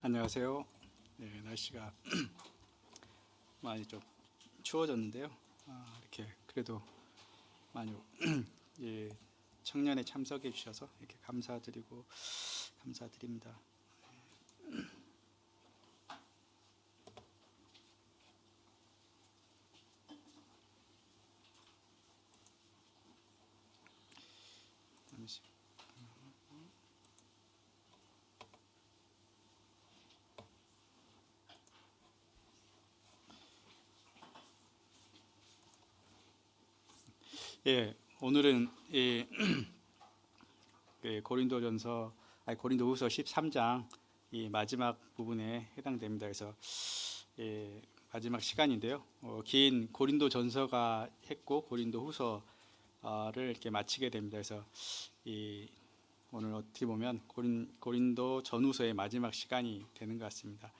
안녕하세요. 네, 날씨가 많이 좀 추워졌는데요. 이렇게 그래도 많이 예, 청년에 참석해 주셔서 이렇게 감사드립니다. 잠시. 예, 오늘은 고린도전서 고린도후서 13장 이 마지막 부분에 해당됩니다. 그래서 마지막 시간인데요. 긴 고린도전서가 했고 고린도후서를 이렇게 마치게 됩니다. 그래서 오늘 어떻게 보면 고린도 전후서의 마지막 시간이 되는 것 같습니다.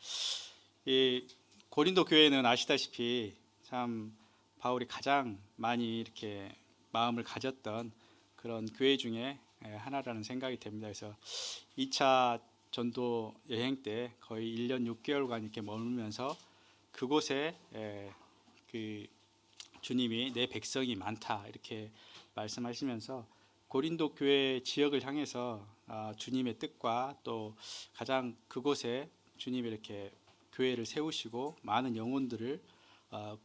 이 고린도 교회는 아시다시피 참 바울이 가장 많이 이렇게 마음을 가졌던 그런 교회 중에 하나라는 생각이 됩니다. 그래서 2차 전도 여행 때 거의 1년 6개월간 이렇게 머물면서 그곳에 그 주님이 내 백성이 많다 이렇게 말씀하시면서 고린도 교회 지역을 향해서 주님의 뜻과 또 가장 그곳에 주님이 이렇게 교회를 세우시고 많은 영혼들을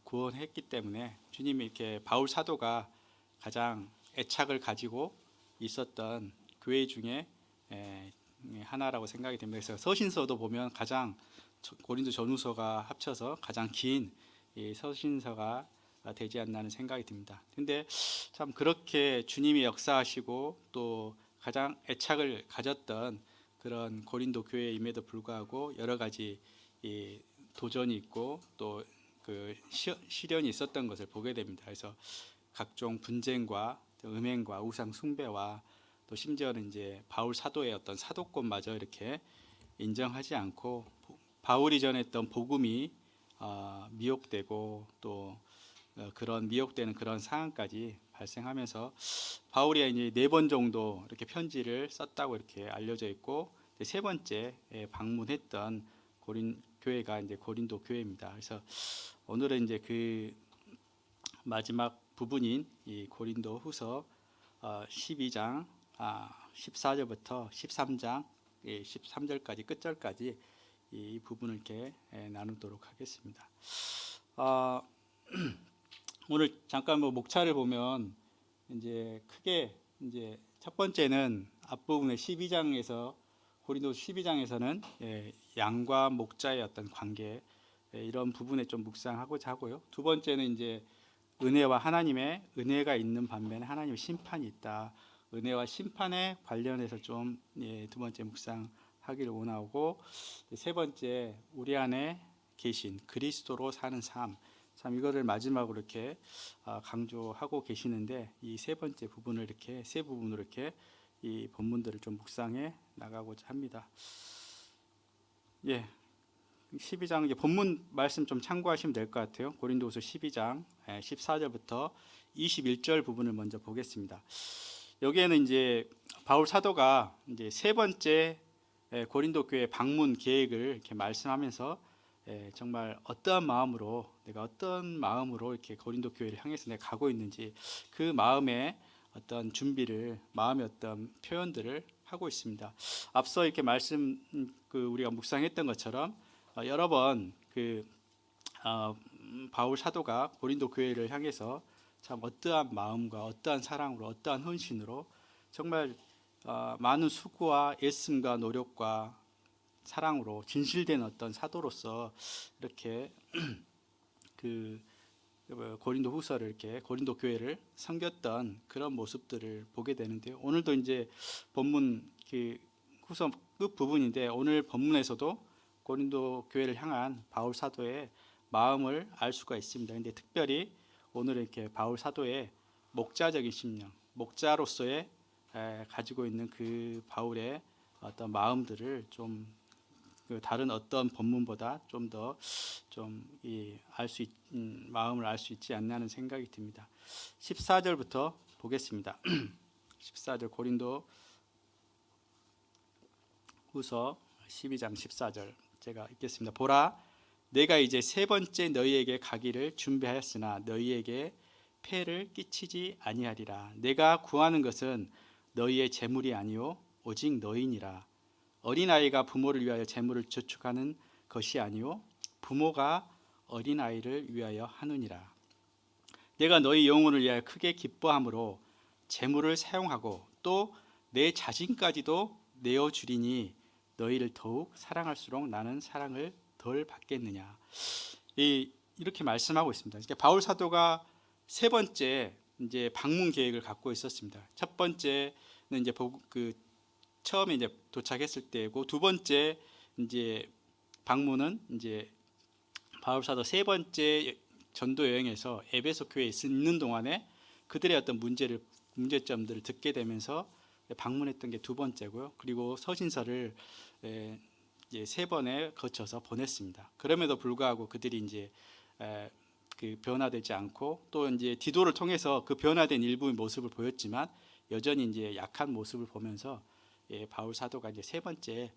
구원했기 때문에 주님이 이렇게 바울 사도가 가장 애착을 가지고 있었던 교회 중에 하나라고 생각이 됩니다. 그래서 서신서도 보면 가장 고린도 전후서가 합쳐서 가장 긴 서신서가 되지 않나 하는 생각이 듭니다. 근데 참 그렇게 주님이 역사하시고 또 가장 애착을 가졌던 그런 고린도 교회임에도 불구하고 여러 가지 도전이 있고 또 그 시련이 있었던 것을 보게 됩니다. 그래서 각종 분쟁과 음행과 우상 숭배와 또 심지어는 이제 바울 사도의 어떤 사도권마저 이렇게 인정하지 않고 바울이 전했던 복음이 미혹되고 또 그런 미혹되는 그런 상황까지 발생하면서 바울이 이제 4번 정도 이렇게 편지를 썼다고 이렇게 알려져 있고 세 번째 방문했던 교회가 이제 고린도 교회입니다. 그래서 오늘은 이제 그 마지막 부분인 이 고린도후서 12장 14절부터 13장 13절까지 끝절까지 이 부분을 이렇게 나누도록 하겠습니다. 오늘 잠깐 목차를 보면 이제 크게 이제 첫 번째는 앞부분의 12장에서 고린도 12장에서는 양과 목자의 어떤 관계 이런 부분에 좀 묵상하고자 하고요. 두 번째는 이제 은혜와 하나님의 은혜가 있는 반면에 하나님의 심판이 있다. 은혜와 심판에 관련해서 좀 두 번째 묵상하기를 원하고 세 번째 우리 안에 계신 그리스도로 사는 삶. 참 이거를 마지막으로 이렇게 강조하고 계시는데 이 세 번째 부분을 이렇게 세 부분으로 이렇게 이 본문들을 좀 묵상해 나가고자 합니다. 12장 이제 본문 말씀 좀 참고하시면 될 것 같아요. 고린도후서 12장 14절부터 21절 부분을 먼저 보겠습니다. 여기에는 이제 바울 사도가 이제 세 번째 고린도 교회 방문 계획을 이렇게 말씀하면서 정말 내가 어떤 마음으로 이렇게 고린도 교회를 향해서 내가 가고 있는지 그 마음의 어떤 준비를 마음의 어떤 표현들을 하고 있습니다. 앞서 이렇게 우리가 묵상했던 것처럼 여러 번 바울 사도가 고린도 교회를 향해서 참 어떠한 마음과 어떠한 사랑으로 어떠한 헌신으로 정말 많은 수고와 애씀과 노력과 사랑으로 진실된 어떤 사도로서 이렇게 고린도 후서를 이렇게 고린도 교회를 섬겼던 그런 모습들을 보게 되는데요. 오늘도 이제 본문 후서 끝 부분인데 오늘 본문에서도 고린도 교회를 향한 바울 사도의 마음을 알 수가 있습니다. 근데 특별히 오늘 이렇게 바울 사도의 목자적인 심령, 목자로서의 가지고 있는 그 바울의 어떤 마음들을 좀 다른 어떤 본문보다 좀 더 마음을 알 수 있지 않나 하는 생각이 듭니다. 14절부터 보겠습니다. 14절 고린도 후서 12장 14절 제가 읽겠습니다. 보라, 내가 이제 세 번째 너희에게 가기를 준비하였으나 너희에게 폐를 끼치지 아니하리라. 내가 구하는 것은 너희의 재물이 아니요 오직 너희니라. 어린아이가 부모를 위하여 재물을 저축하는 것이 아니요 부모가 어린아이를 위하여 하느니라. 내가 너희 영혼을 위하여 크게 기뻐함으로 재물을 사용하고 또 내 자신까지도 내어주리니 너희를 더욱 사랑할수록 나는 사랑을 덜 받겠느냐. 이렇게 말씀하고 있습니다. 그러니까 바울 사도가 세 번째 이제 방문 계획을 갖고 있었습니다. 첫 번째는 이제 처음에 이제 도착했을 때고, 두 번째 이제 방문은 이제 바울 사도 세 번째 전도 여행에서 에베소 교회에 있는 동안에 그들의 어떤 문제점들을 듣게 되면서 방문했던 게 두 번째고요. 그리고 서신서를 이제 세 번에 거쳐서 보냈습니다. 그럼에도 불구하고 그들이 이제 그 변화되지 않고, 또 이제 디도를 통해서 그 변화된 일부의 모습을 보였지만 여전히 이제 약한 모습을 보면서 바울 사도가 이제 세 번째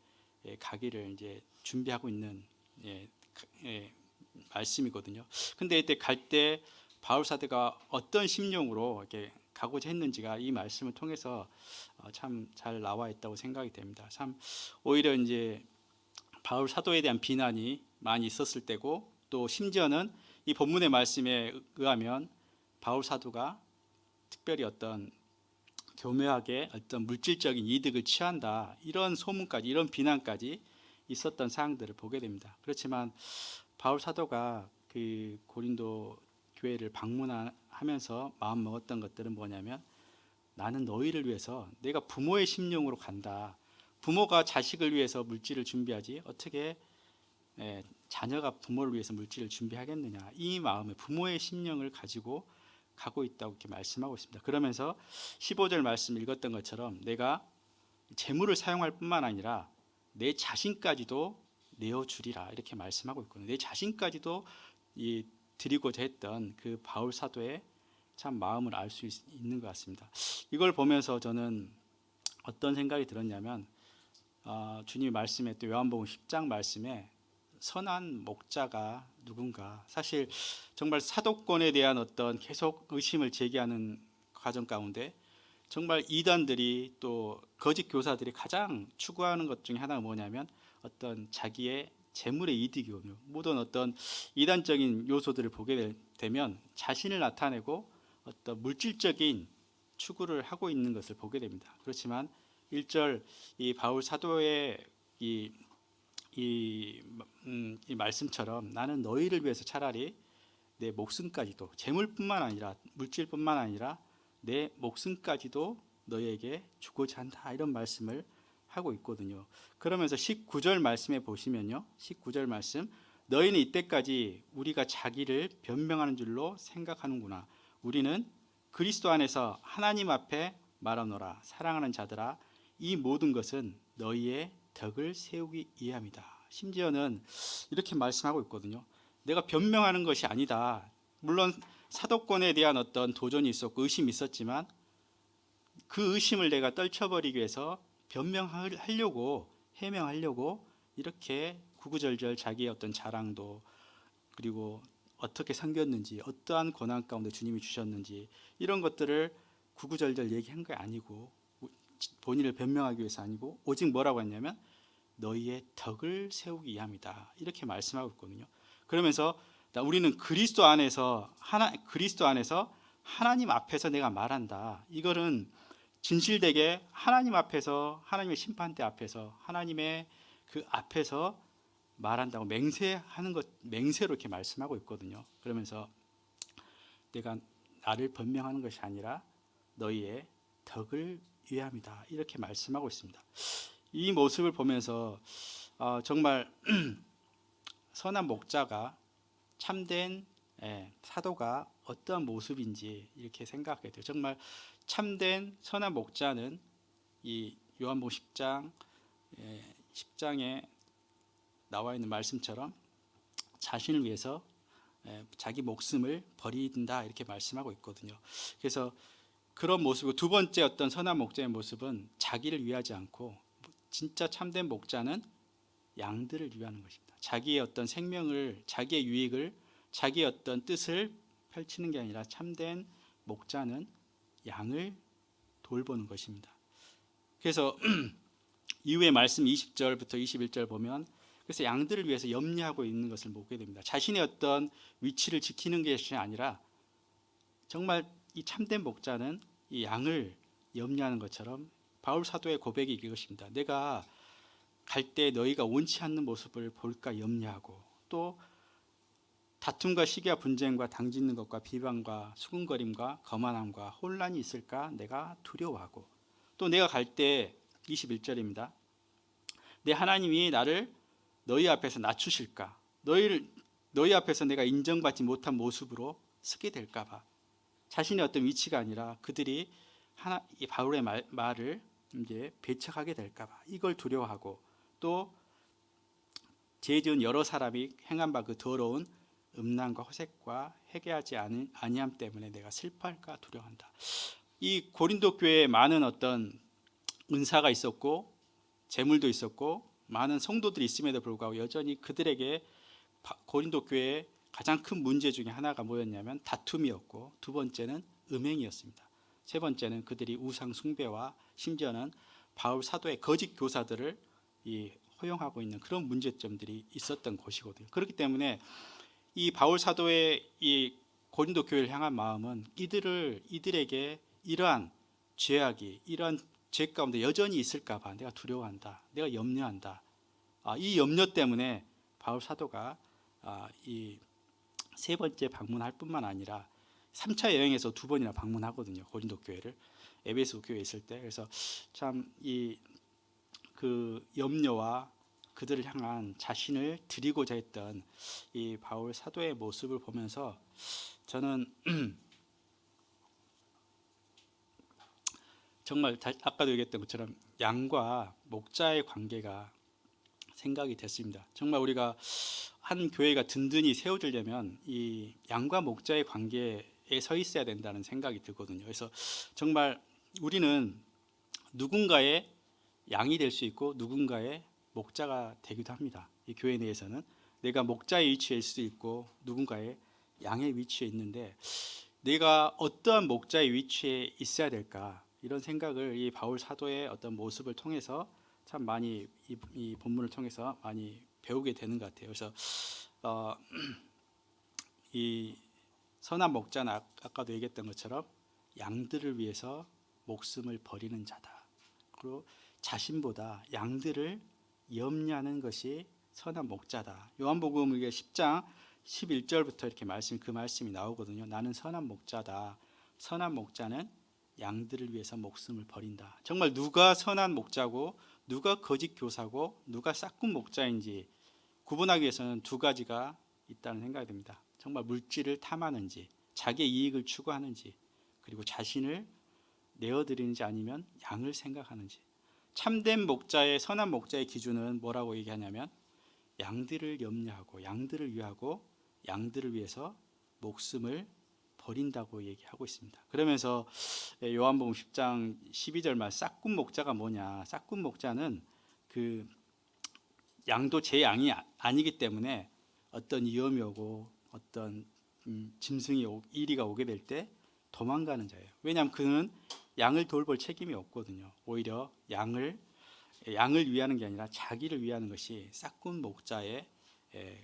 가기를 이제 준비하고 있는 말씀이거든요. 근데 이때 갈 때 바울 사도가 어떤 심령으로 이렇게 가고자 했는지가 이 말씀을 통해서 참 잘 나와 있다고 생각이 됩니다. 참 오히려 이제 바울 사도에 대한 비난이 많이 있었을 때고, 또 심지어는 이 본문의 말씀에 의하면 바울 사도가 특별히 어떤 교묘하게 어떤 물질적인 이득을 취한다, 이런 소문까지, 이런 비난까지 있었던 사항들을 보게 됩니다. 그렇지만 바울 사도가 그 고린도 교회를 방문하면서 마음 먹었던 것들은 뭐냐면, 나는 너희를 위해서 내가 부모의 심령으로 간다. 부모가 자식을 위해서 물질을 준비하지 어떻게 자녀가 부모를 위해서 물질을 준비하겠느냐, 이 마음에 부모의 심령을 가지고 가고 있다고 이렇게 말씀하고 있습니다. 그러면서 15절 말씀 읽었던 것처럼 내가 재물을 사용할 뿐만 아니라 내 자신까지도 내어주리라, 이렇게 말씀하고 있거든요. 내 자신까지도 드리고자 했던 그 바울 사도의 참 마음을 알 수 있는 것 같습니다. 이걸 보면서 저는 어떤 생각이 들었냐면, 주님이 말씀에, 또 요한복음 10장 말씀에 선한 목자가 누군가, 사실 정말 사도권에 대한 어떤 계속 의심을 제기하는 과정 가운데 정말 이단들이, 또 거짓 교사들이 가장 추구하는 것 중에 하나가 뭐냐면 어떤 자기의 재물의 이득이거든요. 모든 어떤 이단적인 요소들을 보게 되면 자신을 나타내고 어떤 물질적인 추구를 하고 있는 것을 보게 됩니다. 그렇지만 1절 이 바울 사도의 이 말씀처럼 나는 너희를 위해서 차라리 내 목숨까지도, 재물뿐만 아니라 물질뿐만 아니라 내 목숨까지도 너희에게 주고자 한다, 이런 말씀을 하고 있거든요. 그러면서 19절 말씀에 보시면요, 19절 말씀, 너희는 이때까지 우리가 자기를 변명하는 줄로 생각하는구나. 우리는 그리스도 안에서 하나님 앞에 말하노라. 사랑하는 자들아, 이 모든 것은 너희의 덕을 세우기 위함이다. 심지어는 이렇게 말씀하고 있거든요. 내가 변명하는 것이 아니다. 물론 사도권에 대한 어떤 도전이 있었고 의심이 있었지만 그 의심을 내가 떨쳐버리기 위해서 변명하려고, 해명하려고 이렇게 구구절절 자기의 어떤 자랑도, 그리고 어떻게 섬겼는지, 어떠한 고난 가운데 주님이 주셨는지, 이런 것들을 구구절절 얘기한 게 아니고, 본인을 변명하기 위해서 아니고, 오직 뭐라고 했냐면 너희의 덕을 세우기 위함이다, 이렇게 말씀하고 있거든요. 그러면서 우리는 그리스도 안에서 하나님 앞에서 내가 말한다. 이거는 진실되게 하나님 앞에서, 하나님의 심판대 앞에서, 하나님의 그 앞에서 말한다고 맹세하는 것, 맹세로 이렇게 말씀하고 있거든요. 그러면서 내가 나를 변명하는 것이 아니라 너희의 덕을 위함이다, 이렇게 말씀하고 있습니다. 이 모습을 보면서 정말 선한 목자가, 참된 사도가 어떠한 모습인지 이렇게 생각하게 돼요. 정말 참된 선한 목자는 이 요한복음 10장에 나와 있는 말씀처럼 자신을 위해서 자기 목숨을 버린다, 이렇게 말씀하고 있거든요. 그래서 그런 모습이고, 두 번째 어떤 선한 목자의 모습은 자기를 위하지 않고, 진짜 참된 목자는 양들을 위하는 것입니다. 자기의 어떤 생명을, 자기의 유익을, 자기의 어떤 뜻을 펼치는 게 아니라 참된 목자는 양을 돌보는 것입니다. 그래서 이후의 말씀 20절부터 21절 보면 그래서 양들을 위해서 염려하고 있는 것을 보게 됩니다. 자신의 어떤 위치를 지키는 것이 아니라 정말 이 참된 목자는 이 양을 염려하는 것처럼 바울 사도의 고백이 이것입니다. 내가 갈 때 너희가 원치 않는 모습을 볼까 염려하고, 또 다툼과 시기와 분쟁과 당짓는 것과 비방과 수군거림과 거만함과 혼란이 있을까 내가 두려워하고, 또 내가 갈 때 21절입니다. 내 하나님이 나를 너희 앞에서 낮추실까, 너희 앞에서 내가 인정받지 못한 모습으로 서게 될까 봐, 자신의 어떤 위치가 아니라 그들이 이 바울의 말을 이제 배척하게 될까 봐 이걸 두려워하고, 또 죄 지은 여러 사람이 행한 바 그 더러운 음란과 호색과 회개하지 아니함 때문에 내가 슬퍼할까 두려워한다. 이 고린도 교회에 많은 어떤 은사가 있었고 재물도 있었고 많은 성도들이 있음에도 불구하고 여전히 그들에게 고린도 교회의 가장 큰 문제 중에 하나가 뭐였냐면 다툼이었고, 두 번째는 음행이었습니다. 세 번째는 그들이 우상 숭배와 심지어는 바울 사도의 거짓 교사들을 허용하고 있는 그런 문제점들이 있었던 곳이거든요. 그렇기 때문에 이 바울 사도의 이 고린도 교회를 향한 마음은 이들에게 이러한 죄악이, 이러한 죄 가운데 여전히 있을까 봐 내가 두려워한다, 내가 염려한다. 이 염려 때문에 바울 사도가 이 세 번째 방문할 뿐만 아니라 3차 여행에서 2번이나 방문하거든요. 고린도 교회를, 에베소 교회에 있을 때. 그래서 참 그 염려와 그들을 향한 자신을 드리고자 했던 이 바울 사도의 모습을 보면서 저는 정말 아까도 얘기했던 것처럼 양과 목자의 관계가 생각이 됐습니다. 정말 우리가 한 교회가 든든히 세워지려면 이 양과 목자의 관계에 서 있어야 된다는 생각이 들거든요. 그래서 정말 우리는 누군가의 양이 될 수 있고 누군가의 목자가 되기도 합니다. 이 교회 내에서는 내가 목자의 위치에 있을 수 있고 누군가의 양의 위치에 있는데, 내가 어떠한 목자의 위치에 있어야 될까, 이런 생각을 이 바울 사도의 어떤 모습을 통해서 참 많이 이 본문을 통해서 많이 배우게 되는 것 같아요. 그래서 이 선한 목자는 아까도 얘기했던 것처럼 양들을 위해서 목숨을 버리는 자다. 그리고 자신보다 양들을 염려하는 것이 선한 목자다. 요한복음 10장 11절부터 이렇게 그 말씀이 나오거든요. 나는 선한 목자다. 선한 목자는 양들을 위해서 목숨을 버린다. 정말 누가 선한 목자고 누가 거짓 교사고 누가 싹군 목자인지 구분하기 위해서는 두 가지가 있다는 생각이 듭니다. 정말 물질을 탐하는지, 자기의 이익을 추구하는지, 그리고 자신을 내어드리는지 아니면 양을 생각하는지. 참된 목자의, 선한 목자의 기준은 뭐라고 얘기하냐면 양들을 염려하고 양들을 위하고 양들을 위해서 목숨을 버린다고 얘기하고 있습니다. 그러면서 요한복음 10장 12절 말 싹군 목자가 뭐냐, 싹군 목자는 그 양도 제 양이 아니기 때문에 어떤 위험이 오고 어떤 짐승이 이리가 오게 될 때 도망가는 자예요. 왜냐하면 그는 양을 돌볼 책임이 없거든요. 오히려 양을 위하는 게 아니라 자기를 위하는 것이 싹군 목자의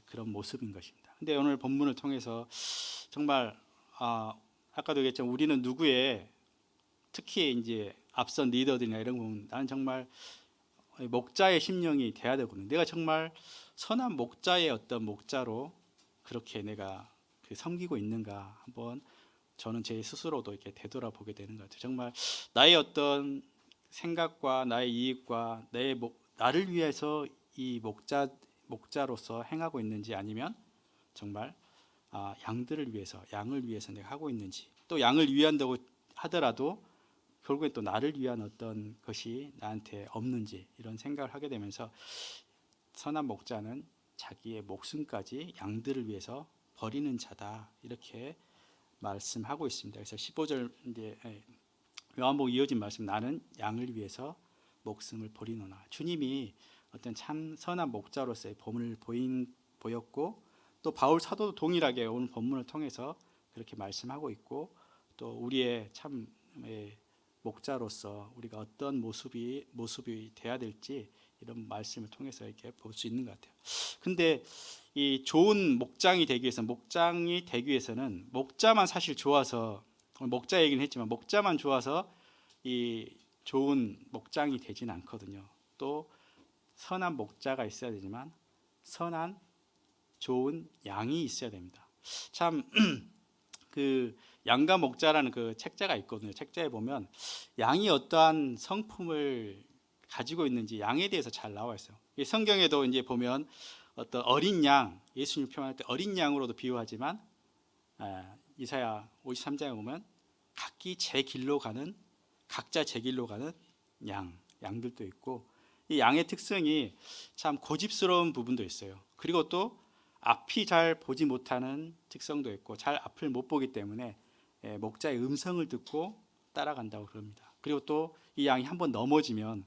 그런 모습인 것입니다. 근데 오늘 본문을 통해서 정말 아까도 얘기했지만 우리는 누구의, 특히 이제 앞선 리더들이나 이런 거 보면 나는 정말 목자의 심령이 돼야 되거든요. 내가 정말 선한 목자의 어떤 목자로 그렇게 내가 섬기고 있는가 한번 저는 제 스스로도 이렇게 되돌아보게 되는 것 같아요. 정말 나의 어떤 생각과 나의 이익과 나를 위해서 이 목자로서 행하고 있는지, 아니면 정말 양들을 위해서, 양을 위해서 내가 하고 있는지, 또 양을 위한다고 하더라도 결국엔 또 나를 위한 어떤 것이 나한테 없는지, 이런 생각을 하게 되면서 선한 목자는 자기의 목숨까지 양들을 위해서 버리는 자다, 이렇게 말씀하고 있습니다. 그래서 15절 이제 요한복음 이어진 말씀, 나는 양을 위해서 목숨을 버리노라. 주님이 어떤 참 선한 목자로서의 본을 보였고, 또 바울 사도도 동일하게 오늘 본문을 통해서 그렇게 말씀하고 있고, 또 우리의 참 목자로서 우리가 어떤 모습이 돼야 될지 이런 말씀을 통해서 이렇게 볼 수 있는 것 같아요. 근데 이 좋은 목장이 되기 위해서는 목자만 사실 좋아서, 목자 얘기는 했지만 목자만 좋아서 이 좋은 목장이 되진 않거든요. 또 선한 목자가 있어야 되지만 선한 좋은 양이 있어야 됩니다. 참 그 양과 목자라는 그 책자가 있거든요. 책자에 보면 양이 어떠한 성품을 가지고 있는지 양에 대해서 잘 나와 있어요. 이 성경에도 이제 보면 어떤 어린 양, 예수님 표현할 때 어린 양으로도 비유하지만 이사야 53장에 보면 각자 제 길로 가는 양들도 있고, 이 양의 특성이 참 고집스러운 부분도 있어요. 그리고 또 앞이 잘 보지 못하는 특성도 있고, 잘 앞을 못 보기 때문에 목자의 음성을 듣고 따라간다고 그럽니다. 그리고 또 이 양이 한번 넘어지면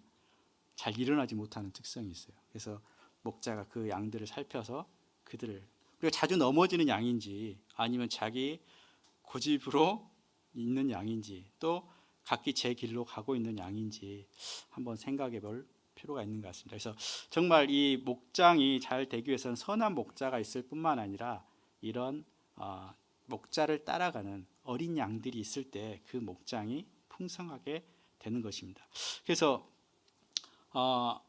잘 일어나지 못하는 특성이 있어요. 그래서 목자가 그 양들을 살펴서 우리가 자주 넘어지는 양인지 아니면 자기 고집으로 있는 양인지, 또 각기 제 길로 가고 있는 양인지 한번 생각해 볼 필요가 있는 것 같습니다. 그래서 정말 이 목장이 잘 되기 위해서는 선한 목자가 있을 뿐만 아니라 이런 목자를 따라가는 어린 양들이 있을 때 그 목장이 풍성하게 되는 것입니다. 그래서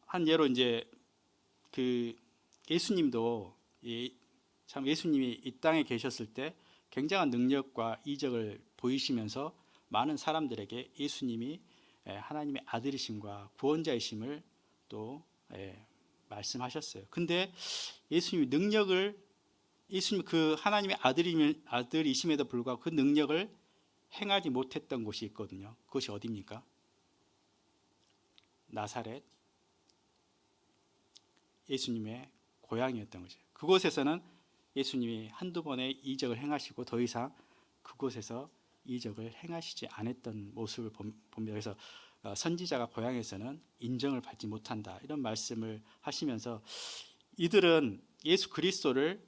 한 예로 이제 그 예수님도 참 예수님이 이 땅에 계셨을 때 굉장한 능력과 이적을 보이시면서 많은 사람들에게 예수님이 하나님의 아들이심과 구원자이심을 또 말씀하셨어요. 근데 예수님 그 하나님의 아들이심에도 불구하고 그 능력을 행하지 못했던 곳이 있거든요. 그것이 어디입니까? 나사렛, 예수님의 고향이었던 거죠. 그곳에서는 예수님이 한두 번의 이적을 행하시고 더 이상 그곳에서 이적을 행하시지 않았던 모습을 봅니다. 그래서 선지자가 고향에서는 인정을 받지 못한다, 이런 말씀을 하시면서 이들은 예수 그리스도를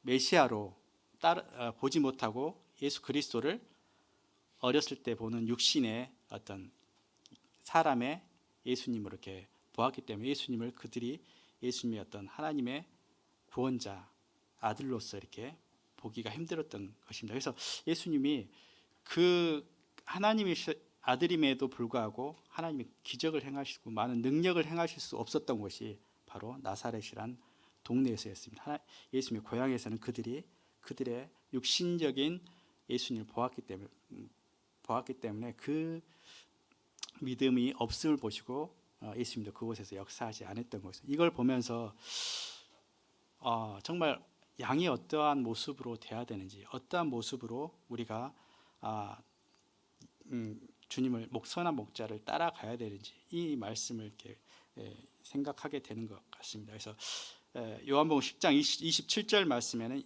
메시아로 보지 못하고 예수 그리스도를 어렸을 때 보는 육신의 어떤 사람의 예수님으로 이렇게 보았기 때문에 그들이 예수님의 어떤 하나님의 구원자 아들로서 이렇게 보기가 힘들었던 것입니다. 그래서 예수님이 그 하나님의 아들임에도 불구하고 하나님이 기적을 행하시고 많은 능력을 행하실 수 없었던 곳이 바로 나사렛이란 동네에서였습니다. 예수님의 고향에서는 그들의 육신적인 예수님을 보았기 때문에 그 믿음이 없음을 보시고 예수님도 그곳에서 역사하지 않았던 것을, 이걸 보면서 정말 양이 어떠한 모습으로 돼야 되는지, 어떠한 모습으로 우리가 주님을 선한 목자를 따라가야 되는지 이 말씀을 이렇게 생각하게 되는 것 같습니다. 그래서 요한복음 10장 27절 말씀에는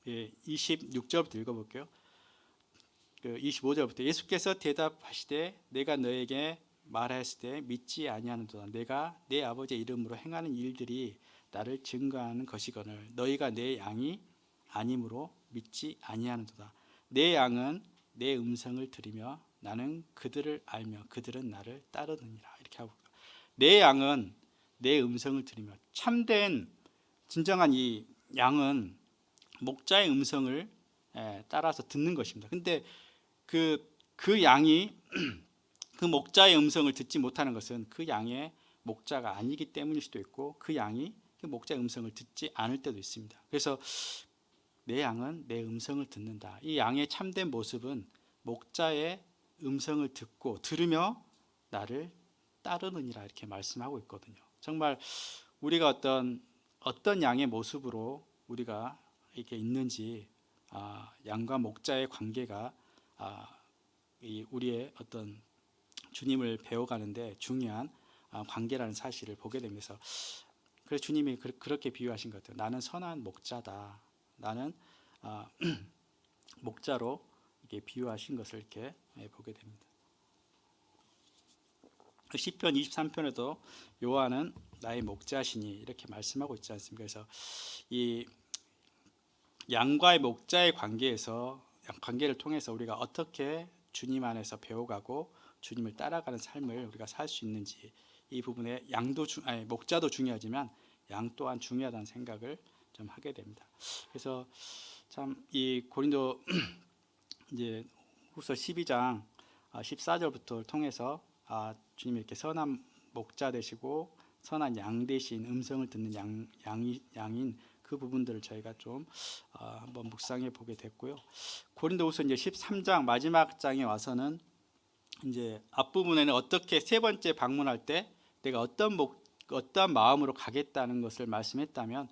26절부터 읽어볼게요. 25절부터 예수께서 대답하시되 내가 너에게 말하였을 때 믿지 아니하는도다. 내가 내 아버지의 이름으로 행하는 일들이 나를 증거하는 것이거늘 너희가 내 양이 아님으로 믿지 아니하는도다. 내 양은 내 음성을 들으며 나는 그들을 알며 그들은 나를 따르느니라. 이렇게 하고, 내 양은 내 음성을 들으며, 참된 진정한 이 양은 목자의 음성을 따라서 듣는 것입니다. 근데 그 양이 그 목자의 음성을 듣지 못하는 것은 그 양의 목자가 아니기 때문일 수도 있고, 그 양이 그 목자의 음성을 듣지 않을 때도 있습니다. 그래서 내 양은 내 음성을 듣는다. 이 양의 참된 모습은 목자의 음성을 들으며 나를 따르느니라, 이렇게 말씀하고 있거든요. 정말 우리가 어떤 양의 모습으로 우리가 이렇게 있는지, 양과 목자의 관계가 우리의 어떤 주님을 배워가는데 중요한 관계라는 사실을 보게 되면서, 그래서 주님이 그렇게 비유하신 것 같아요. 나는 선한 목자다. 나는 목자로 이렇게 비유하신 것을 이렇게 보게 됩니다. 시편 23편에도 여호와는 나의 목자시니 이렇게 말씀하고 있지 않습니까? 그래서 이 양과의 목자의 관계를 통해서 우리가 어떻게 주님 안에서 배워가고 주님을 따라가는 삶을 우리가 살 수 있는지, 이 부분에 목자도 중요하지만 양 또한 중요하다는 생각을 좀 하게 됩니다. 그래서 참 이 고린도 이제 후서 12장 14절부터를 통해서 주님이 이렇게 선한 목자 되시고 선한 양 대신 음성을 듣는 양인 그 부분들을 저희가 좀 한번 묵상해 보게 됐고요. 고린도후서 이제 13장 마지막 장에 와서는 이제 앞부분에는 어떻게 세 번째 방문할 때 내가 어떠한 마음으로 가겠다는 것을 말씀했다면,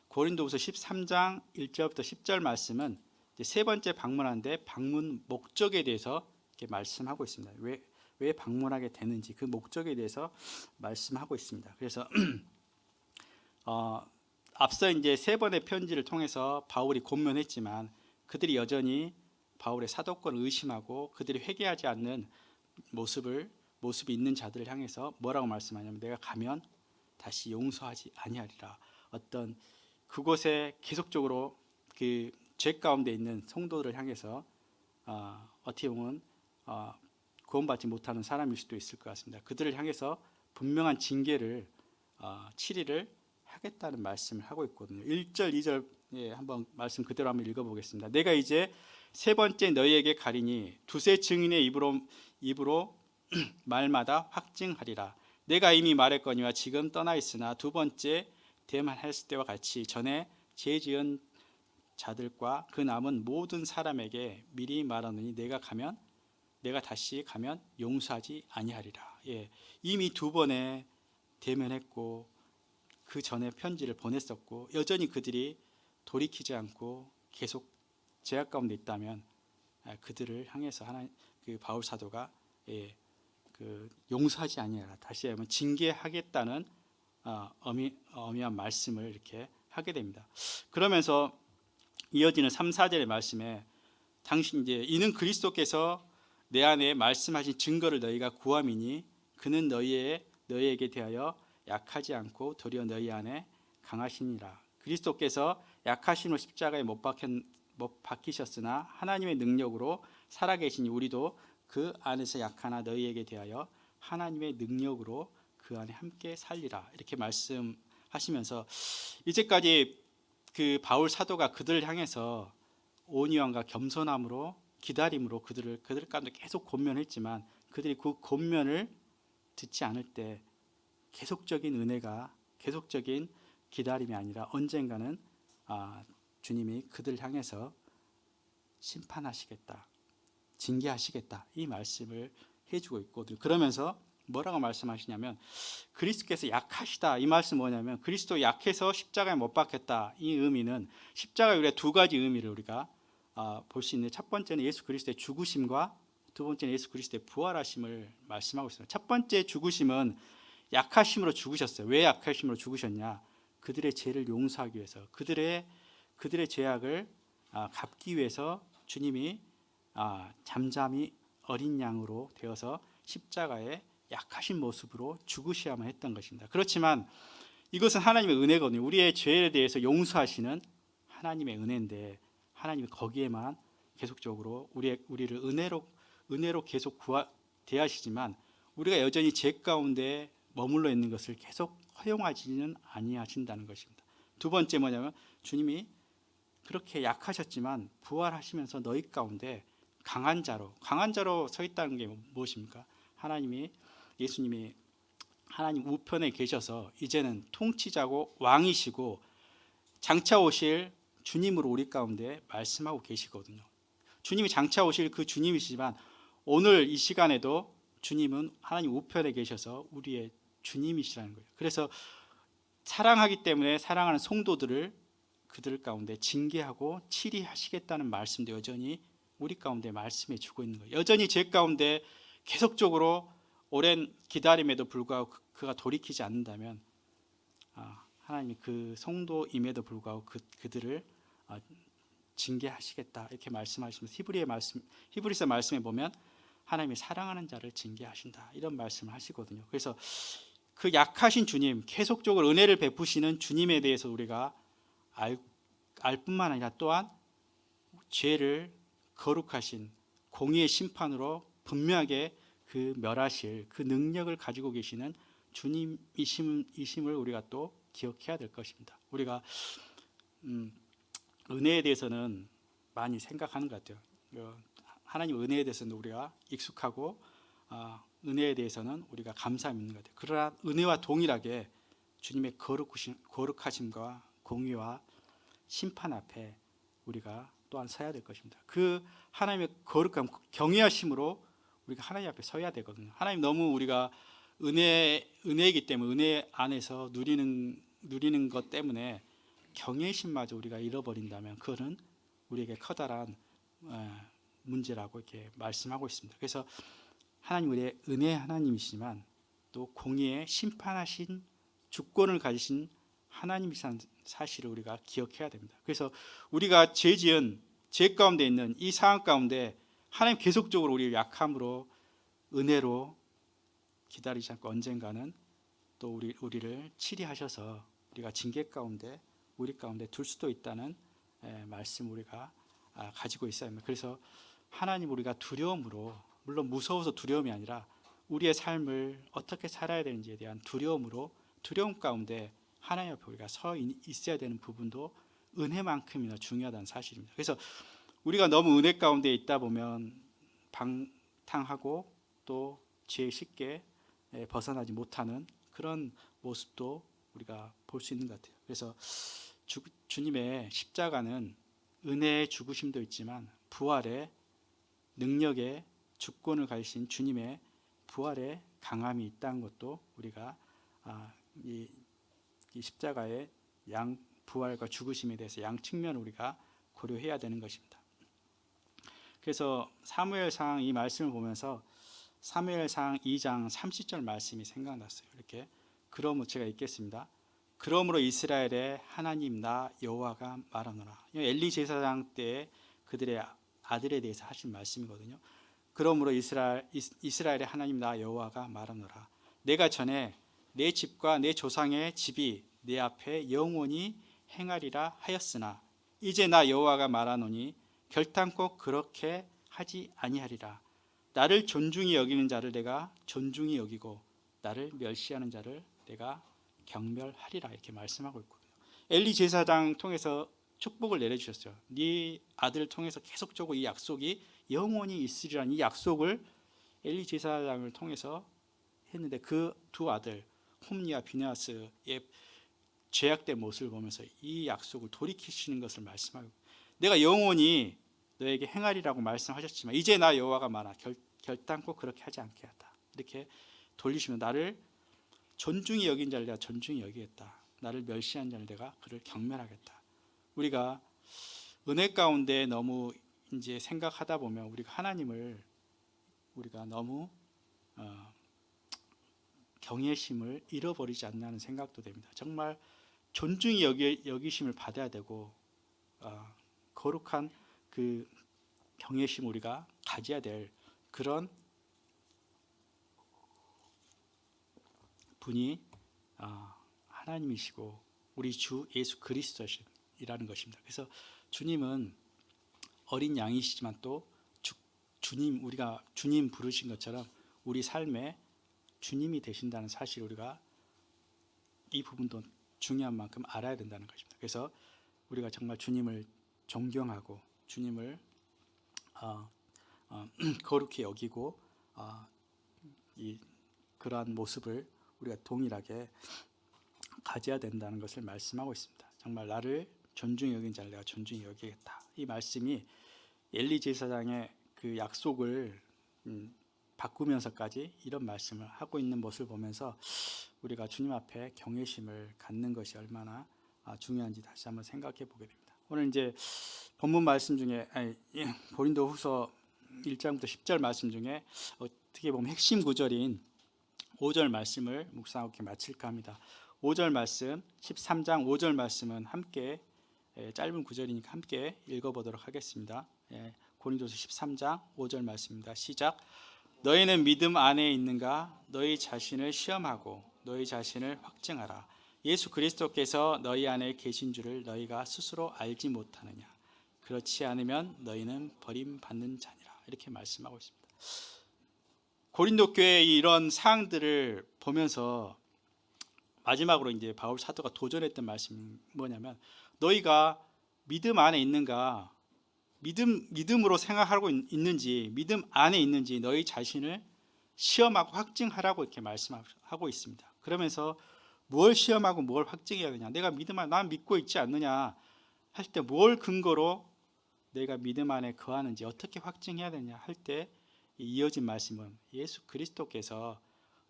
고린도후서 13장 1절부터 10절 말씀은 이제 세 번째 방문하는데 방문 목적에 대해서 이렇게 말씀하고 있습니다. 왜 방문하게 되는지 그 목적에 대해서 말씀하고 있습니다. 그래서 앞서 이제 세 번의 편지를 통해서 바울이 권면했지만 그들이 여전히 바울의 사도권을 의심하고 그들이 회개하지 않는 모습이 있는 자들을 향해서 뭐라고 말씀하냐면, 내가 가면 다시 용서하지 아니하리라. 어떤 그곳에 계속적으로 그 죄 가운데 있는 성도들을 향해서 어떻게 보면 구원받지 못하는 사람일 수도 있을 것 같습니다. 그들을 향해서 분명한 징계를 치리를 하겠다는 말씀을 하고 있거든요. 1절 2절 한번 말씀 그대로 한번 읽어보겠습니다. 내가 이제 세 번째 너희에게 가리니 두세 증인의 입으로 말마다 확증하리라. 내가 이미 말했거니와 지금 떠나 있으나 두 번째 대만했을 때와 같이 전에 죄 지은 자들과 그 남은 모든 사람에게 미리 말하느니 내가 다시 가면 용서하지 아니하리라. 이미 두 번에 대면했고 그 전에 편지를 보냈었고 여전히 그들이 돌이키지 않고 계속 죄악 가운데 있다면 그들을 향해서 그 바울 사도가 용서하지 아니하라, 다시 한번 징계하겠다는 엄미한 말씀을 이렇게 하게 됩니다. 그러면서 이어지는 3, 4절의 말씀에 이는 그리스도께서 내 안에 말씀하신 증거를 너희가 구함이니 그는 너희에게 대하여 약하지 않고 도리어 너희 안에 강하시니라. 그리스도께서 약하심으로 십자가에 못 박히셨으나 하나님의 능력으로 살아계시니 우리도 그 안에서 약하나 너희에게 대하여 하나님의 능력으로 그 안에 함께 살리라. 이렇게 말씀하시면서 이제까지 그 바울 사도가 그들을 향해서 온유함과 겸손함으로 기다림으로 그들 가운데 계속 권면했지만 그들이 그 권면을 듣지 않을 때 계속적인 은혜가, 계속적인 기다림이 아니라 언젠가는 주님이 그들을 향해서 심판하시겠다, 징계하시겠다, 이 말씀을 해주고 있거든요. 그러면서 뭐라고 말씀하시냐면, 그리스도께서 약하시다, 이 말씀 뭐냐면 그리스도 약해서 십자가에 못 박혔다. 이 의미는 십자가에 우리가 두 가지 의미를 우리가 볼 수 있는데, 첫 번째는 예수 그리스도의 죽으심과 두 번째는 예수 그리스도의 부활하심을 말씀하고 있습니다. 첫 번째 죽으심은 약하심으로 죽으셨어요. 왜 약하심으로 죽으셨냐? 그들의 죄를 용서하기 위해서, 그들의 죄악을 갚기 위해서 주님이 잠잠히 어린 양으로 되어서 십자가에 약하신 모습으로 죽으셔야만 했던 것입니다. 그렇지만 이것은 하나님의 은혜거든요. 우리의 죄에 대해서 용서하시는 하나님의 은혜인데, 하나님이 거기에만 계속적으로 우리를 은혜로 계속 대하시지만 우리가 여전히 죄 가운데 머물러 있는 것을 계속 허용하지는 아니하신다는 것입니다. 두 번째 뭐냐면, 주님이 그렇게 약하셨지만 부활하시면서 너희 가운데 강한 자로 서 있다는 게 무엇입니까? 예수님이 하나님 우편에 계셔서 이제는 통치자고 왕이시고 장차 오실 주님으로 우리 가운데 말씀하고 계시거든요. 주님이 장차 오실 그 주님이시지만 오늘 이 시간에도 주님은 하나님 우편에 계셔서 우리의 주님이시라는 거예요. 그래서 사랑하기 때문에 사랑하는 성도들을 그들 가운데 징계하고 치리하시겠다는 말씀도 여전히 우리 가운데 말씀해 주고 있는 거예요. 여전히 죄 가운데 계속적으로 오랜 기다림에도 불구하고 그가 돌이키지 않는다면 하나님이 그 성도임에도 불구하고 그들을 징계하시겠다, 이렇게 말씀하시면서 히브리서 말씀에 보면 하나님이 사랑하는 자를 징계하신다. 이런 말씀을 하시거든요. 그래서 그 약하신 주님, 계속적으로 은혜를 베푸시는 주님에 대해서 우리가 알 뿐만 아니라 또한 죄를 거룩하신 공의의 심판으로 분명하게 그 멸하실 그 능력을 가지고 계시는 주님이심을 우리가 또 기억해야 될 것입니다. 우리가 은혜에 대해서는 많이 생각하는 것 같아요. 하나님 은혜에 대해서는 우리가 익숙하고 은혜에 대해서는 우리가 감사함이 있는 것 같아요. 그러나 은혜와 동일하게 주님의 거룩하심과 공의와 심판 앞에 우리가 또한 서야 될 것입니다. 그 하나님의 거룩함, 경외하심으로 우리가 하나님 앞에 서야 되거든요. 하나님 너무 우리가 은혜이기 때문에 은혜 안에서 누리는 것 때문에 경외심마저 우리가 잃어버린다면 그거는 우리에게 커다란 문제라고 이렇게 말씀하고 있습니다. 그래서 하나님 우리의 은혜 하나님이시지만 또 공의에 심판하신 주권을 가지신 하나님이라는 사실을 우리가 기억해야 됩니다. 그래서 우리가 죄 가운데 있는 이 상황 가운데 하나님 계속적으로 우리를 약함으로 은혜로 기다리지 않고 언젠가는 또 우리를 치리하셔서 우리가 징계 가운데 우리 가운데 둘 수도 있다는 말씀 우리가 가지고 있어야 합니다. 그래서 하나님 우리가 두려움으로, 물론 무서워서 두려움이 아니라 우리의 삶을 어떻게 살아야 되는지에 대한 두려움 가운데 하나님 앞에 우리가 서 있어야 되는 부분도 은혜만큼이나 중요하다는 사실입니다. 그래서 우리가 너무 은혜 가운데 있다 보면 방탕하고 또 죄에 쉽게 벗어나지 못하는 그런 모습도 우리가 볼 수 있는 것 같아요. 그래서 주님의 십자가는 은혜의 죽으심도 있지만 부활의 능력의 주권을 가지신 주님의 부활의 강함이 있다는 것도 우리가 이 십자가의 양 부활과 죽으심에 대해서 양 측면을 우리가 고려해야 되는 것입니다. 그래서 사무엘상 이 말씀을 보면서 사무엘상 2장 30절 말씀이 생각났어요. 이렇게 그러므로 제가 읽겠습니다. 그러므로 이스라엘의 하나님 나 여호와가 말하노라. 엘리 제사장 때 그들의 아들에 대해서 하신 말씀이거든요. 그러므로 이스라엘의 하나님 나 여호와가 말하노라. 내가 전에 내 집과 내 조상의 집이 내 앞에 영원히 행하리라 하였으나 이제 나 여호와가 말하노니 결단코 그렇게 하지 아니하리라. 나를 존중히 여기는 자를 내가 존중히 여기고 나를 멸시하는 자를 내가 경멸하리라. 이렇게 말씀하고 있거든요. 엘리 제사장 통해서 축복을 내려주셨어요. 네 아들을 통해서 계속적으로 이 약속이 영원히 있으리라는 이 약속을 엘리 제사장을 통해서 했는데 그 두 아들 홈니와 비느하스의 죄악된 모습을 보면서 이 약속을 돌이키시는 것을 말씀하고, 내가 영원히 너에게 행하리라고 말씀하셨지만 이제 나 여호와가 말하 결단코 그렇게 하지 않게 하다. 이렇게 돌리시면 나를 존중히 여긴 자를 내가 존중히 여기겠다. 나를 멸시한 자를 내가 그를 경멸하겠다. 우리가 은혜 가운데 너무 이제 생각하다 보면 우리가 하나님을 우리가 너무 경외심을 잃어버리지 않나 하는 생각도 됩니다. 정말 존중히 여기심을 받아야 되고 거룩한 그 경외심 우리가 가져야 될 그런 분이 하나님이시고 우리 주 예수 그리스도이라는 것입니다. 그래서 주님은 어린 양이시지만 또 주님, 우리가 주님 부르신 것처럼 우리 삶에 주님이 되신다는 사실 우리가 이 부분도 중요한 만큼 알아야 된다는 것입니다. 그래서 우리가 정말 주님을 존경하고 주님을 거룩히 여기고 그러한 모습을 우리가 동일하게 가져야 된다는 것을 말씀하고 있습니다. 정말 나를 존중히 여긴 자를 내가 존중히 여기겠다. 이 말씀이 엘리 제사장의 그 약속을 바꾸면서까지 이런 말씀을 하고 있는 모습을 보면서 우리가 주님 앞에 경외심을 갖는 것이 얼마나 중요한지 다시 한번 생각해 보게 됩니다. 오늘 이제 본문 말씀 중에 고린도후서 1장부터 10절 말씀 중에 어떻게 보면 핵심 구절인 5절 말씀을 묵상하고 이렇게 마칠까 합니다. 5절 말씀, 13장 5절 말씀은 함께 짧은 구절이니까 함께 읽어보도록 하겠습니다. 고린도서 13장 5절 말씀입니다. 시작. 너희는 믿음 안에 있는가? 너희 자신을 시험하고 너희 자신을 확증하라. 예수 그리스도께서 너희 안에 계신 줄을 너희가 스스로 알지 못하느냐? 그렇지 않으면 너희는 버림받는 자니라. 이렇게 말씀하고 있습니다. 고린도 교회의 이런 사항들을 보면서 마지막으로 이제 바울 사도가 도전했던 말씀이 뭐냐면, 너희가 믿음 안에 있는가, 믿음으로 생각하고 있는지, 믿음 안에 있는지 너희 자신을 시험하고 확증하라고 이렇게 말씀하고 있습니다. 그러면서 뭘 시험하고 뭘 확증해야 되냐, 내가 믿음 안에 난 믿고 있지 않느냐 할 때 뭘 근거로 내가 믿음 안에 거하는지 어떻게 확증해야 되냐 할 때 이어진 말씀은 예수 그리스도께서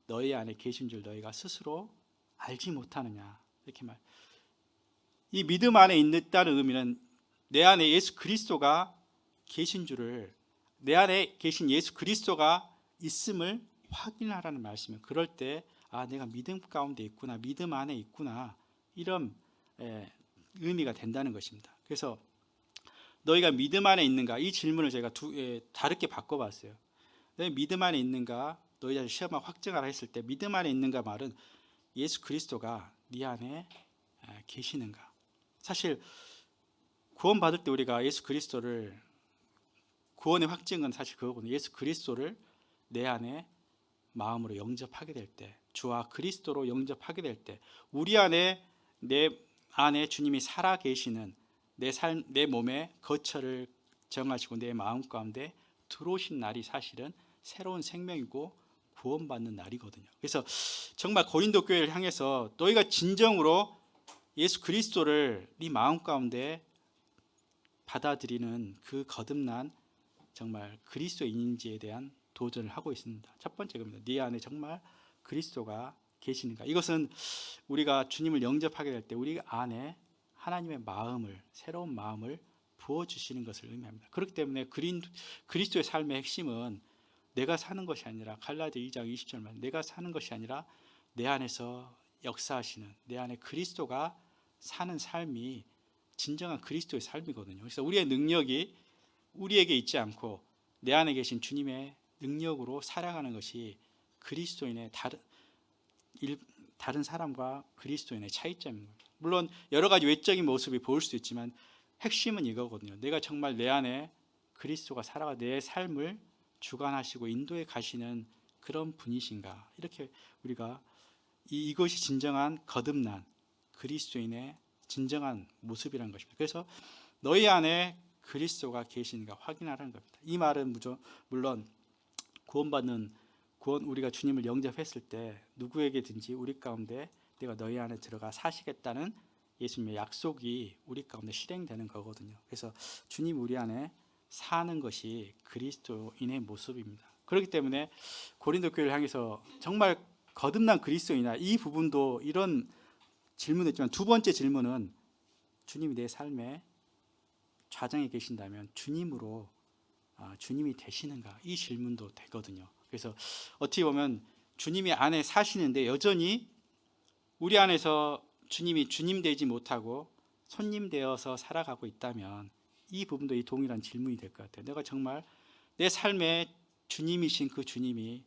너희 안에 계신 줄 너희가 스스로 알지 못하느냐, 이렇게 말. 이 믿음 안에 있다는 의미는 내 안에 예수 그리스도가 계신 줄을, 내 안에 계신 예수 그리스도가 있음을 확인하라는 말씀이에요. 그럴 때 내가 믿음 가운데 있구나, 믿음 안에 있구나, 이런 의미가 된다는 것입니다. 그래서 너희가 믿음 안에 있는가, 이 질문을 제가 다르게 바꿔봤어요. 너희 믿음 안에 있는가, 너희 자신 시험하고 확증하라 했을 때 믿음 안에 있는가 말은 예수 그리스도가 네 안에 계시는가. 사실 구원받을 때 우리가 예수 그리스도를, 구원의 확증은 사실 그거거든요. 예수 그리스도를 내 안에 마음으로 영접하게 될 때, 주와 그리스도로 영접하게 될 때, 우리 안에, 내 안에 주님이 살아 계시는, 내 몸에 거처를 정하시고 내 마음 가운데 들어오신 날이 사실은 새로운 생명이고 구원받는 날이거든요. 그래서 정말 고린도 교회를 향해서 너희가 진정으로 예수 그리스도를 네 마음 가운데 받아들이는 그 거듭난 정말 그리스도인인지에 대한 도전을 하고 있습니다. 첫 번째 겁니다. 네 안에 정말 그리스도가 계시는가. 이것은 우리가 주님을 영접하게 될 때 우리 안에 하나님의 마음을, 새로운 마음을 부어주시는 것을 의미합니다. 그렇기 때문에 그리스도의 삶의 핵심은 내가 사는 것이 아니라, 갈라디아 2장 20절 말, 내가 사는 것이 아니라 내 안에서 역사하시는, 내 안에 그리스도가 사는 삶이 진정한 그리스도의 삶이거든요. 그래서 우리의 능력이 우리에게 있지 않고 내 안에 계신 주님의 능력으로 살아가는 것이 그리스도인의 다른 사람과 그리스도인의 차이점입니다. 물론 여러 가지 외적인 모습이 보일 수 있지만 핵심은 이거거든요. 내가 정말 내 안에 그리스도가 살아가 내 삶을 주관하시고 인도해 가시는 그런 분이신가. 이렇게 우리가 이것이 진정한 거듭난 그리스도인의 진정한 모습이라는 것입니다. 그래서 너희 안에 그리스도가 계시는가 확인하라는 겁니다. 이 말은 물론 우리가 주님을 영접했을 때 누구에게든지 우리 가운데 내가 너희 안에 들어가 사시겠다는 예수님의 약속이 우리 가운데 실행되는 거거든요. 그래서 주님 우리 안에 사는 것이 그리스도인의 모습입니다. 그렇기 때문에 고린도 교회를 향해서 정말 거듭난 그리스도이나, 이 부분도 이런 질문했지만, 두 번째 질문은 주님이 내 삶에 좌정에 계신다면 주님이 되시는가, 이 질문도 되거든요. 그래서 어떻게 보면 주님이 안에 사시는데 여전히 우리 안에서 주님이 주님 되지 못하고 손님 되어서 살아가고 있다면 이 부분도 이 동일한 질문이 될 것 같아요. 내가 정말 내 삶에 주님이신 그 주님이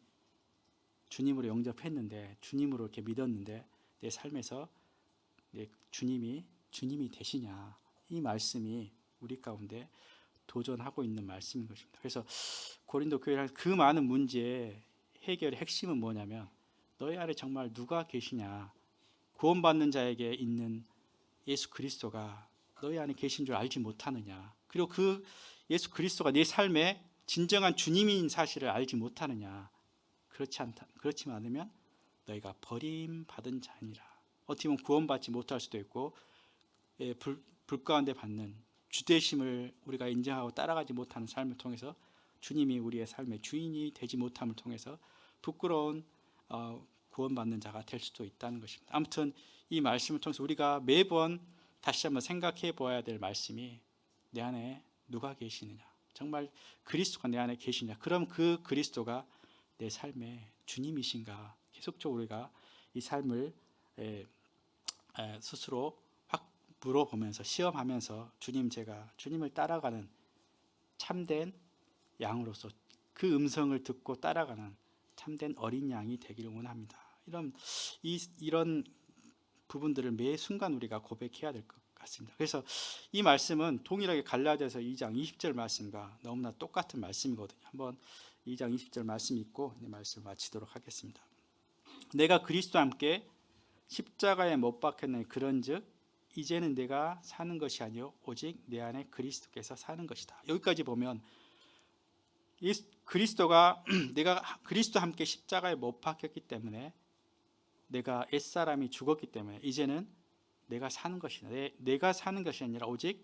주님으로 영접했는데, 주님으로 이렇게 믿었는데 내 삶에서 주님이 되시냐, 이 말씀이 우리 가운데 도전하고 있는 말씀인 것입니다. 그래서 고린도 교회를 그 많은 문제의 해결의 핵심은 뭐냐면, 너희 안에 정말 누가 계시냐, 구원받는 자에게 있는 예수 그리스도가 너희 안에 계신 줄 알지 못하느냐, 그리고 그 예수 그리스도가 내 삶의 진정한 주님인 사실을 알지 못하느냐. 그렇지만 않으면 너희가 버림받은 자니라. 어떻게 보면 구원받지 못할 수도 있고, 불 가운데 받는 주되심을 우리가 인정하고 따라가지 못하는 삶을 통해서 주님이 우리의 삶의 주인이 되지 못함을 통해서 부끄러운 구원받는 자가 될 수도 있다는 것입니다. 아무튼 이 말씀을 통해서 우리가 매번 다시 한번 생각해 보아야 될 말씀이, 내 안에 누가 계시느냐, 정말 그리스도가 내 안에 계시냐, 그럼 그 그리스도가 내 삶의 주님이신가. 계속적으로 우리가 이 삶을 스스로 확 물어보면서 시험하면서 제가 주님을 따라가는 참된 양으로서 그 음성을 듣고 따라가는 참된 어린 양이 되기를 원합니다. 이런 부분들을 매 순간 우리가 고백해야 될 것 같습니다. 그래서 이 말씀은 동일하게 갈라디아서 2장 20절 말씀과 너무나 똑같은 말씀이거든요. 한번 2장 20절 말씀 읽고 이 말씀을 마치도록 하겠습니다. 내가 그리스도와 함께 십자가에 못 박혔나니 그런즉 이제는 내가 사는 것이 아니요 오직 내 안에 그리스도께서 사는 것이다. 여기까지 보면 그리스도가 내가 그리스도와 함께 십자가에 못 박혔기 때문에 내가 옛사람이 죽었기 때문에 이제는 내가 사는 것이다. 내가 사는 것이 아니라 오직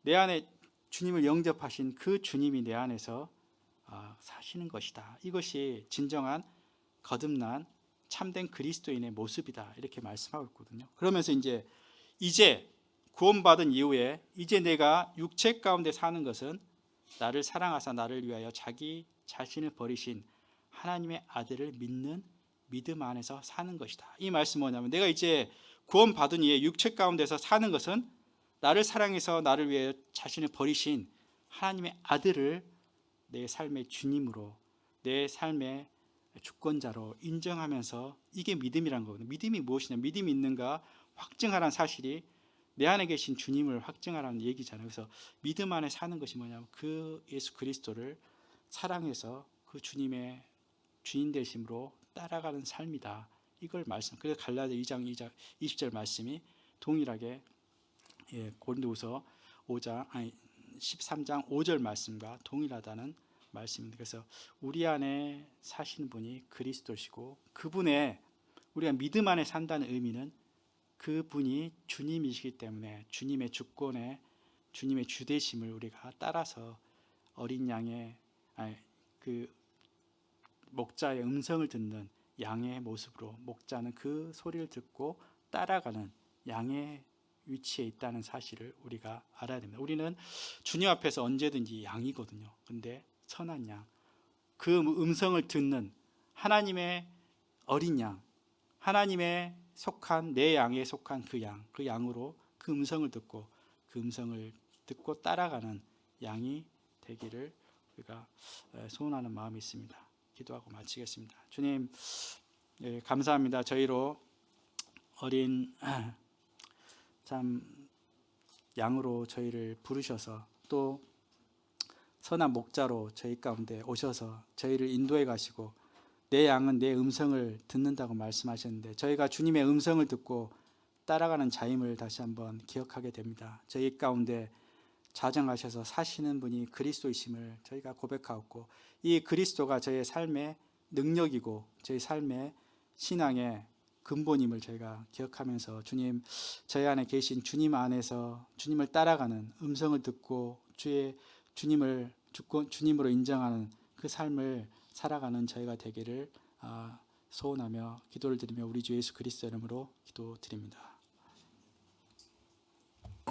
내 안에 주님을 영접하신 그 주님이 내 안에서 사시는 것이다. 이것이 진정한 거듭난 참된 그리스도인의 모습이다. 이렇게 말씀하고 있거든요. 그러면서 이제 구원받은 이후에 이제 내가 육체 가운데 사는 것은 나를 사랑하사 나를 위하여 자기 자신을 버리신 하나님의 아들을 믿는 믿음 안에서 사는 것이다. 이 말씀은 뭐냐면 내가 이제 구원받은 이후에 육체 가운데서 사는 것은 나를 사랑해서 나를 위해 자신을 버리신 하나님의 아들을 내 삶의 주님으로 내 삶의 주권자로 인정하면서 이게 믿음이란 거거든요. 믿음이 무엇이냐? 믿음이 있는가 확증하라는 사실이 내 안에 계신 주님을 확증하라는 얘기잖아요. 그래서 믿음 안에 사는 것이 뭐냐면 그 예수 그리스도를 사랑해서 그 주님의 주인 되심으로 따라가는 삶이다. 이걸 말씀. 그래서 갈라디아 2장 20절 말씀이 동일하게 고린도후서 13장 5절 말씀과 동일하다는 말씀입니다. 그래서 우리 안에 사시는 분이 그리스도시고 그분의 우리가 믿음 안에 산다는 의미는 그분이 주님이시기 때문에 주님의 주권에 주님의 주되심을 우리가 따라서 어린 양의 그 목자의 음성을 듣는 양의 모습으로 목자는 그 소리를 듣고 따라가는 양의 위치에 있다는 사실을 우리가 알아야 됩니다. 우리는 주님 앞에서 언제든지 양이거든요. 근데 선한 양, 그 음성을 듣는 하나님의 어린 양, 하나님의 속한 내 양에 속한 그 양으로 그 음성을 듣고 따라가는 양이 되기를 우리가 소원하는 마음이 있습니다. 기도하고 마치겠습니다. 주님, 감사합니다. 저희로 어린 참 양으로 저희를 부르셔서 또 선한 목자로 저희 가운데 오셔서 저희를 인도해 가시고 내 양은 내 음성을 듣는다고 말씀하셨는데 저희가 주님의 음성을 듣고 따라가는 자임을 다시 한번 기억하게 됩니다. 저희 가운데 자정하셔서 사시는 분이 그리스도이심을 저희가 고백하고 이 그리스도가 저희의 삶의 능력이고 저희 삶의 신앙의 근본임을 저희가 기억하면서 주님, 저희 안에 계신 주님 안에서 주님을 따라가는 음성을 듣고 주의 주님을 주님으로 인정하는 그 삶을 살아가는 저희가 되기를 소원하며 기도를 드리며 우리 주 예수 그리스도 이름으로 기도드립니다.